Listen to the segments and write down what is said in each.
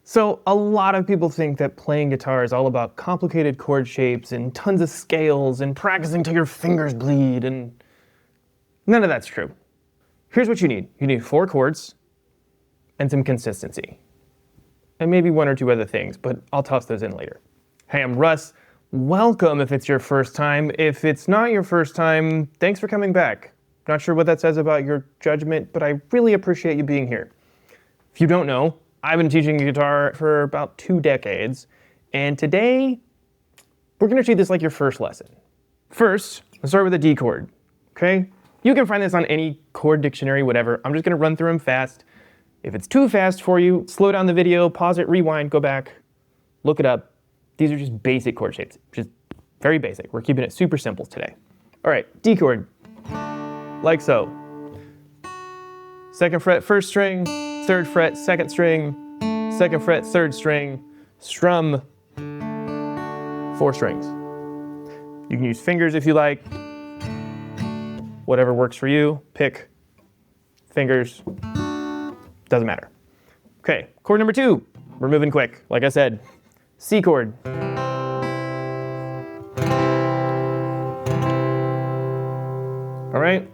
So a lot of people think that playing guitar is all about complicated chord shapes and tons of scales and practicing till your fingers bleed, and none of that's true. Here's what you need. You need 4 chords and some consistency. And maybe 1 or 2 other things, but I'll toss those in later. Hey, I'm Russ. Welcome if it's your first time. If it's not your first time, thanks for coming back. Not sure what that says about your judgment, but I really appreciate you being here. If you don't know, I've been teaching guitar for about 2 decades, and today we're going to treat this like your first lesson. First, let's start with a D chord, okay? You can find this on any chord dictionary, whatever. I'm just going to run through them fast. If it's too fast for you, slow down the video, pause it, rewind, go back, look it up. These are just basic chord shapes, just very basic. We're keeping it super simple today. All right, D chord, like so. 2nd fret, 1st string, 3rd fret, 2nd string, 2nd fret, 3rd string, strum, 4 strings. You can use fingers if you like, whatever works for you, pick, fingers, doesn't matter. Okay, chord number 2, we're moving quick, like I said, C chord. All right.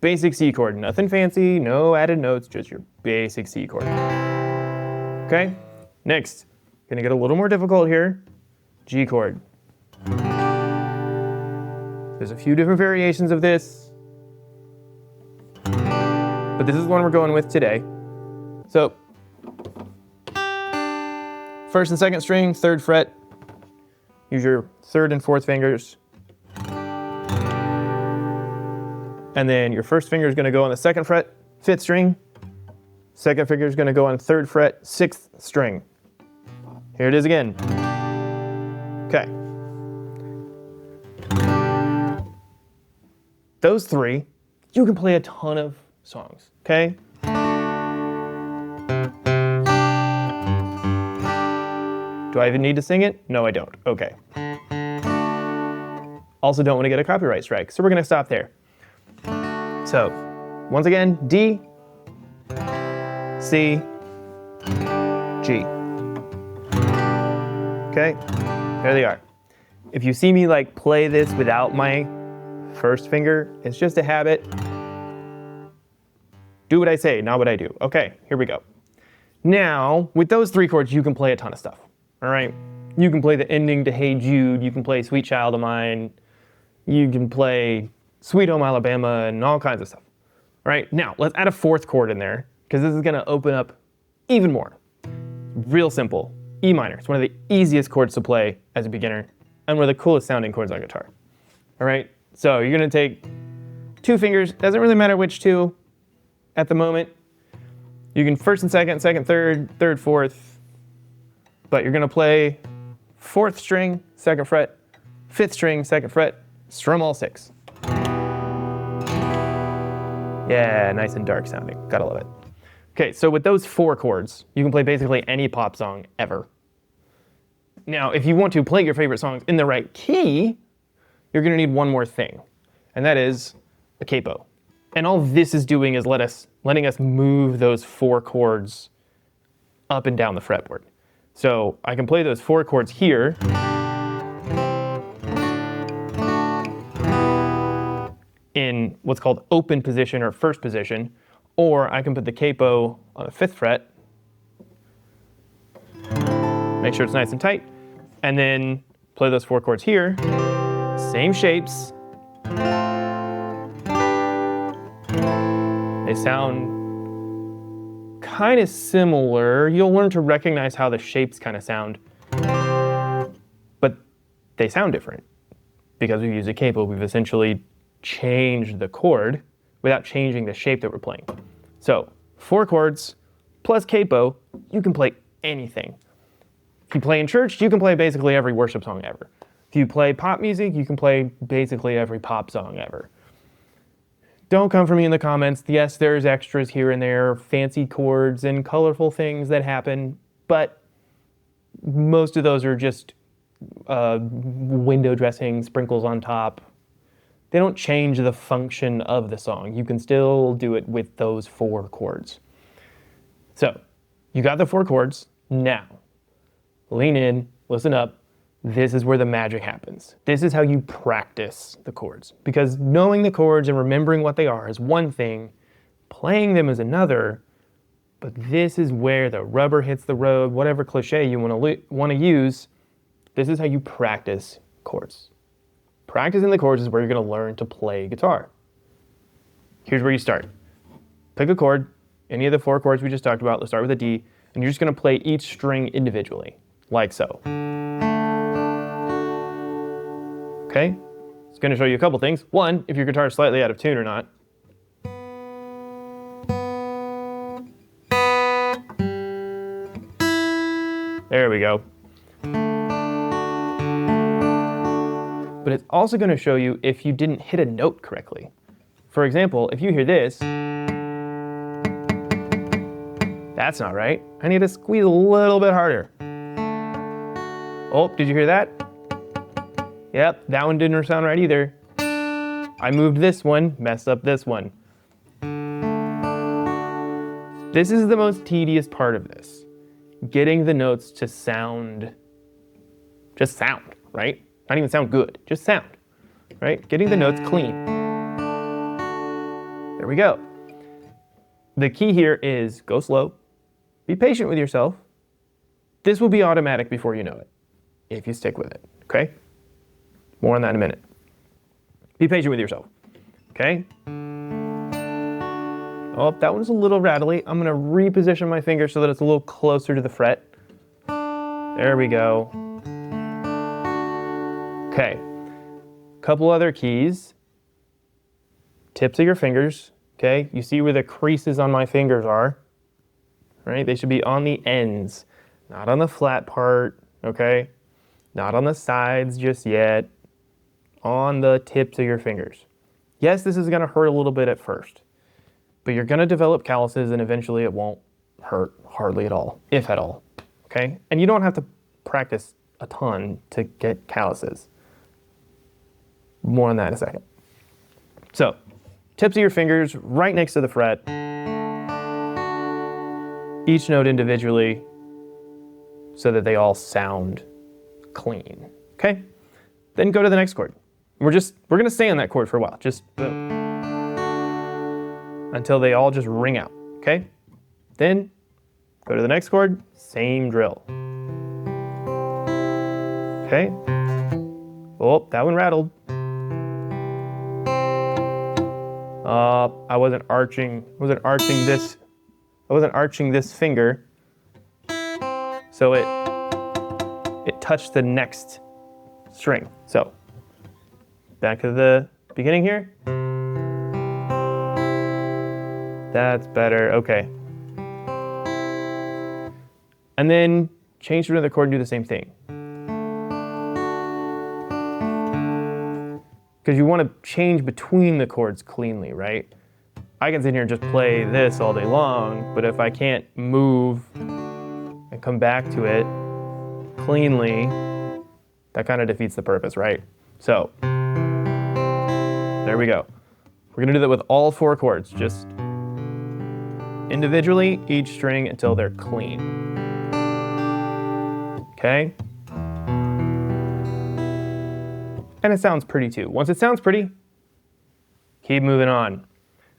Basic C chord, nothing fancy, no added notes, just your basic C chord. Okay, next, gonna get a little more difficult here, G chord. There's a few different variations of this, but this is the one we're going with today. So, 1st and 2nd string, 3rd fret, use your 3rd and 4th fingers. And then your 1st finger is going to go on the 2nd fret, 5th string. 2nd finger is going to go on 3rd fret, 6th string. Here it is again. Okay. Those 3, you can play a ton of songs, okay? Do I even need to sing it? No, I don't. Okay. Also don't want to get a copyright strike, so we're going to stop there. So, once again, D, C, G. Okay, there they are. If you see me like play this without my 1st finger, it's just a habit. Do what I say, not what I do. Okay, here we go. Now, with those 3 chords, you can play a ton of stuff, all right? You can play the ending to Hey Jude, you can play Sweet Child of Mine, you can play Sweet Home Alabama, and all kinds of stuff. All right, now let's add a 4th chord in there, because this is gonna open up even more. Real simple, E minor. It's one of the easiest chords to play as a beginner, and one of the coolest sounding chords on guitar. All right, so you're gonna take 2 fingers, doesn't really matter which 2 at the moment. You can 1st and 2nd, 2nd, 3rd, 3rd, 4th, but you're gonna play 4th string, 2nd fret, 5th string, 2nd fret, strum all 6. Yeah, nice and dark sounding. Gotta love it. Okay, so with those 4 chords, you can play basically any pop song ever. Now, if you want to play your favorite songs in the right key, you're gonna need one more thing, and that is a capo. And all this is doing is letting us move those 4 chords up and down the fretboard. So I can play those 4 chords here, in what's called open position or 1st position, or I can put the capo on the 5th fret, make sure it's nice and tight, and then play those 4 chords here, same shapes. They sound kind of similar. You'll learn to recognize how the shapes kind of sound, but they sound different. Because we use a capo, we've essentially change the chord without changing the shape that we're playing. So 4 chords plus capo, you can play anything. If you play in church, you can play basically every worship song ever. If you play pop music, you can play basically every pop song ever. Don't come for me in the comments. Yes, there's extras here and there, fancy chords and colorful things that happen, but most of those are just window dressing, sprinkles on top. They don't change the function of the song. You can still do it with those 4 chords. So you got the 4 chords. Now, lean in, listen up. This is where the magic happens. This is how you practice the chords. Because knowing the chords and remembering what they are is one thing, playing them is another, but this is where the rubber hits the road, whatever cliche you want to use. This is how you practice chords. Practicing the chords is where you're going to learn to play guitar. Here's where you start. Pick a chord, any of the 4 chords we just talked about. Let's start with a D, and you're just going to play each string individually, like so. Okay? It's going to show you a couple things. One, if your guitar is slightly out of tune or not. There we go. But it's also going to show you if you didn't hit a note correctly. For example, if you hear this, that's not right. I need to squeeze a little bit harder. Oh, did you hear that? Yep, that one didn't sound right either. I moved this one, messed up this one. This is the most tedious part of this. Getting the notes to sound, just sound, right? Not even sound good, just sound, right? Getting the notes clean. There we go. The key here is go slow, be patient with yourself. This will be automatic before you know it, if you stick with it, okay? More on that in a minute. Be patient with yourself, okay? Oh, that one's a little rattly. I'm gonna reposition my finger so that it's a little closer to the fret. There we go. Okay, couple other keys. Tips of your fingers, okay? You see where the creases on my fingers are, right? They should be on the ends, not on the flat part, okay? Not on the sides just yet, on the tips of your fingers. Yes, this is gonna hurt a little bit at first, but you're gonna develop calluses and eventually it won't hurt hardly at all, if at all, okay? And you don't have to practice a ton to get calluses. More on that in a second. So, tips of your fingers right next to the fret, each note individually so that they all sound clean, okay? Then go to the next chord. We're gonna stay on that chord for a while, just boom. Until they all just ring out, okay? Then go to the next chord, same drill. Okay? Oh, that one rattled. I wasn't arching this finger, so it touched the next string. So back to the beginning here. That's better, okay. And then change to another chord and do the same thing. Because you want to change between the chords cleanly, right? I can sit here and just play this all day long, but if I can't move and come back to it cleanly, that kind of defeats the purpose, right? So, there we go. We're gonna do that with all 4 chords, just individually, each string until they're clean. Okay? And it sounds pretty too. Once it sounds pretty, keep moving on.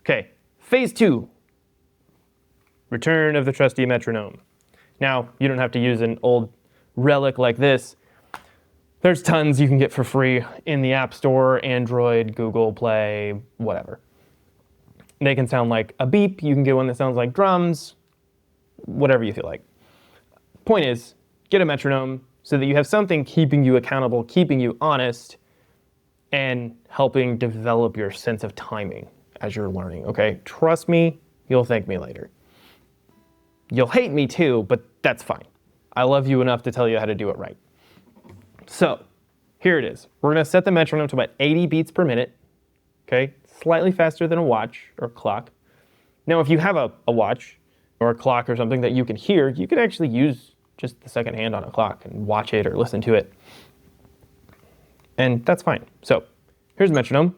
Okay, phase 2, return of the trusty metronome. Now, you don't have to use an old relic like this. There's tons you can get for free in the App Store, Android, Google Play, whatever. They can sound like a beep, you can get one that sounds like drums, whatever you feel like. Point is, get a metronome so that you have something keeping you accountable, keeping you honest, and helping develop your sense of timing as you're learning, okay? Trust me, you'll thank me later. You'll hate me too, but that's fine. I love you enough to tell you how to do it right. So, here it is. We're gonna set the metronome to about 80 beats per minute, okay? Slightly faster than a watch or clock. Now, if you have a watch or a clock or something that you can hear, you can actually use just the second hand on a clock and watch it or listen to it. And that's fine. So, here's the metronome.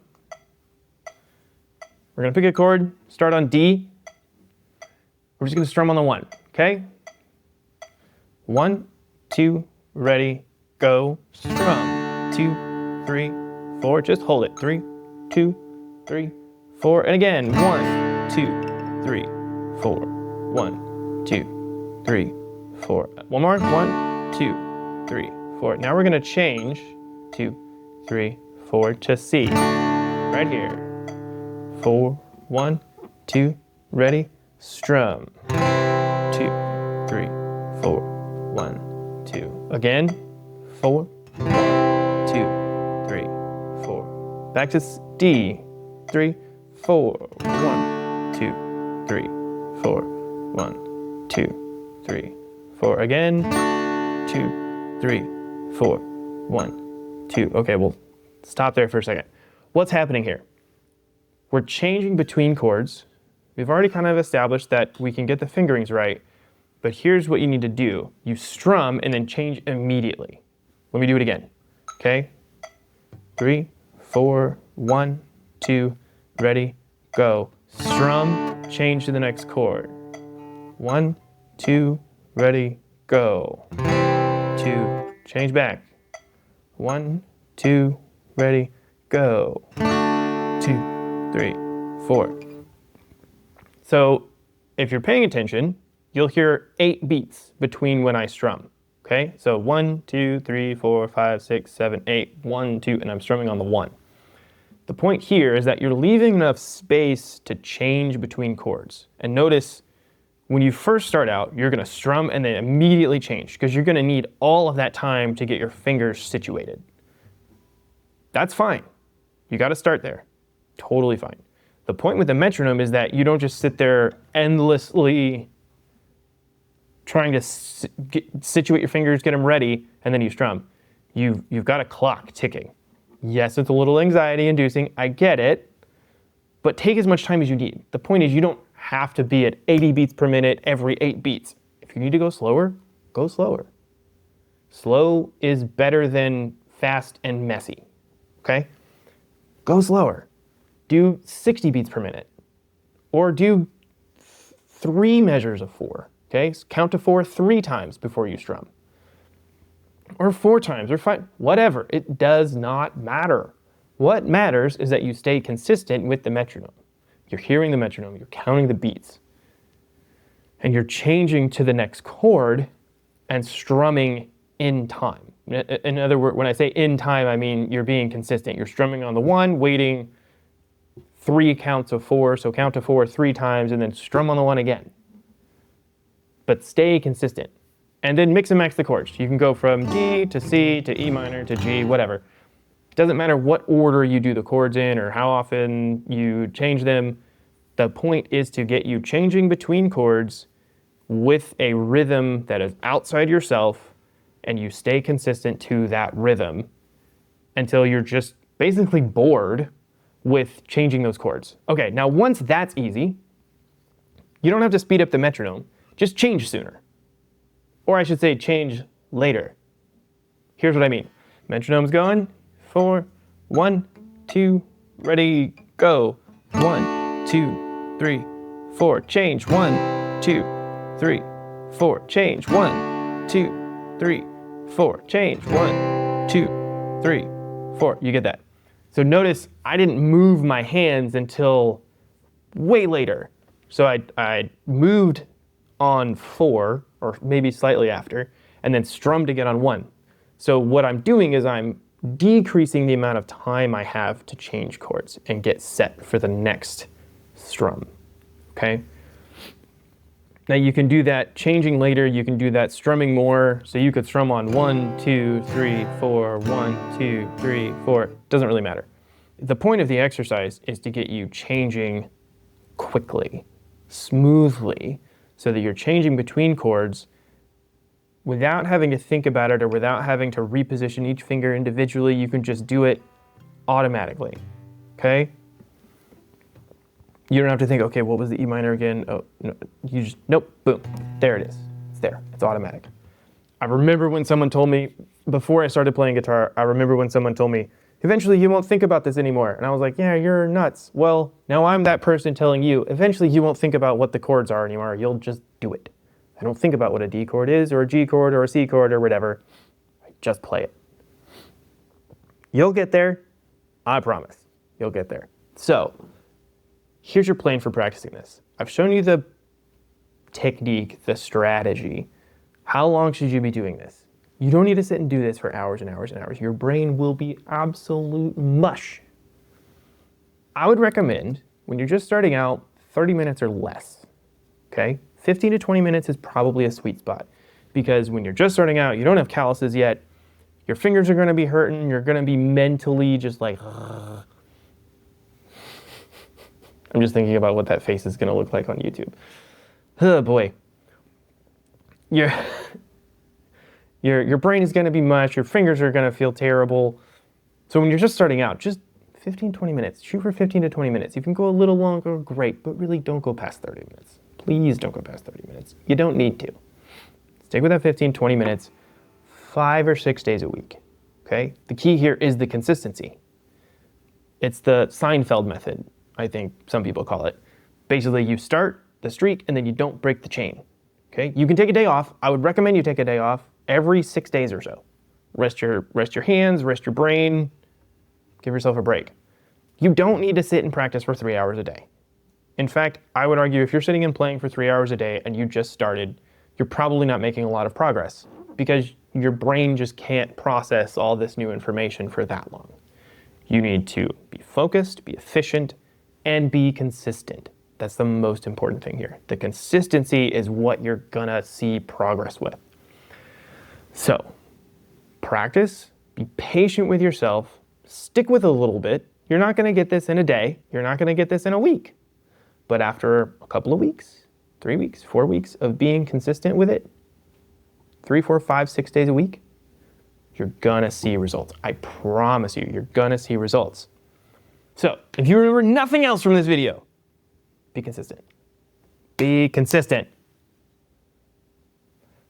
We're gonna pick a chord, start on D. We're just gonna strum on the 1, okay? 1, 2, ready, go, strum. 2, 3, 4, just hold it. 3, 2, 3, 4, and again. 1, 2, 3, 4. 1, 2, 3, 4. One more. 1, 2, 3, 4. Now we're going to change 2, 3, 4 to C. Right here. 4, 1, 2, ready, strum. 2, 3, 4, 1, 2. Again. 4, 1, 2, 3, 4. Back to D. 3, 4, 1, 2, 3, 4. 1, 2, 3, 4. Again. 2, 3, 4. 1, 2. Okay, we'll stop there for a second. What's happening here? We're changing between chords. We've already kind of established that we can get the fingerings right, but here's what you need to do. You strum and then change immediately. Let me do it again. Okay? 3, 4, 1, 2, ready, go. Strum, change to the next chord. 1, 2, ready, go. 2, change back. 1, 2, ready, go. 2, 3, 4. So if you're paying attention, you'll hear 8 beats between when I strum. Okay, so 1, 2, 3, 4, 5, 6, 7, 8, 1, 2, and I'm strumming on the 1. The point here is that you're leaving enough space to change between chords. And notice when you first start out, you're going to strum and then immediately change because you're going to need all of that time to get your fingers situated. That's fine. You got to start there. Totally fine. The point with the metronome is that you don't just sit there endlessly trying to situate your fingers, get them ready, and then you strum. You've got a clock ticking. Yes, it's a little anxiety inducing. I get it. But take as much time as you need. The point is you don't have to be at 80 beats per minute every 8 beats. If you need to go slower, go slower. Slow is better than fast and messy. Okay? Go slower. Do 60 beats per minute. Or do 3 measures of 4. Okay? Count to 4 3 times before you strum. Or 4 times, or 5, whatever. It does not matter. What matters is that you stay consistent with the metronome. You're hearing the metronome, you're counting the beats, and you're changing to the next chord and strumming in time. In other words, when I say in time, I mean you're being consistent. You're strumming on the 1, waiting 3 counts of 4, so count to 4 3 times, and then strum on the 1 again. But stay consistent. And then mix and match the chords. You can go from D to C to E minor to G, whatever. It doesn't matter what order you do the chords in or how often you change them. The point is to get you changing between chords with a rhythm that is outside yourself, and you stay consistent to that rhythm until you're just basically bored with changing those chords. Okay, now once that's easy, you don't have to speed up the metronome. Just change sooner. Or I should say change later. Here's what I mean. Metronome's going. 4, 1, 2, ready, go. 1, 2, 3, 4. Change. 1, 2, 3, 4. Change. 1, 2, 3, 4. Change. 1, 2, 3, 4. You get that. So notice I didn't move my hands until way later. So I moved on 4, or maybe slightly after, and then strummed again on 1. So what I'm doing is I'm decreasing the amount of time I have to change chords and get set for the next strum, okay? Now you can do that changing later, you can do that strumming more, so you could strum on 1, 2, 3, 4, 1, 2, 3, 4, doesn't really matter. The point of the exercise is to get you changing quickly, smoothly, so that you're changing between chords without having to think about it or without having to reposition each finger individually. You can just do it automatically, okay? You don't have to think, okay, what was the E minor again? Oh, no, you just, nope, boom, there it is. It's there, it's automatic. I remember when someone told me, before I started playing guitar, I remember when someone told me, eventually you won't think about this anymore. And I was like, yeah, you're nuts. Well, now I'm that person telling you, eventually you won't think about what the chords are anymore. You'll just do it. I don't think about what a D chord is, or a G chord, or a C chord, or whatever. I just play it. You'll get there. I promise. You'll get there. So, here's your plan for practicing this. I've shown you the technique, the strategy. How long should you be doing this? You don't need to sit and do this for hours and hours and hours. Your brain will be absolute mush. I would recommend, when you're just starting out, 30 minutes or less, okay? 15 to 20 minutes is probably a sweet spot, because when you're just starting out, you don't have calluses yet, your fingers are gonna be hurting, you're gonna be mentally just like, ugh. I'm just thinking about what that face is gonna look like on YouTube. Oh boy. Your brain is going to be mush, your fingers are going to feel terrible. So when you're just starting out, just 15, 20 minutes. Shoot for 15 to 20 minutes. You can go a little longer, great, but really don't go past 30 minutes. Please don't go past 30 minutes. You don't need to. Stick with that 15, 20 minutes, 5 or 6 days a week, okay? The key here is the consistency. It's the Seinfeld method, I think some people call it. Basically, you start the streak and then you don't break the chain, okay? You can take a day off. I would recommend you take a day off every 6 days or so. Rest your hands, rest your brain, give yourself a break. You don't need to sit and practice for 3 hours a day. In fact, I would argue if you're sitting and playing for 3 hours a day and you just started, you're probably not making a lot of progress because your brain just can't process all this new information for that long. You need to be focused, be efficient, and be consistent. That's the most important thing here. The consistency is what you're gonna see progress with. So, practice, be patient with yourself, stick with a little bit. You're not gonna get this in a day, you're not gonna get this in a week. But after a couple of weeks, 3 weeks, 4 weeks of being consistent with it, 3, 4, 5, 6 days a week, you're gonna see results. I promise you, you're gonna see results. So, if you remember nothing else from this video, be consistent. Be consistent.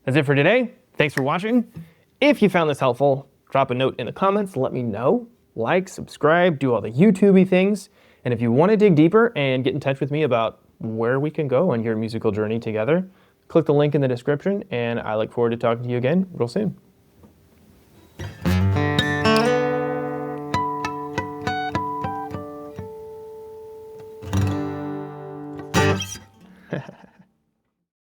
That's it for today. Thanks for watching. If you found this helpful, drop a note in the comments, let me know. Like, subscribe, do all the YouTube-y things. And if you want to dig deeper and get in touch with me about where we can go on your musical journey together, click the link in the description, and I look forward to talking to you again real soon.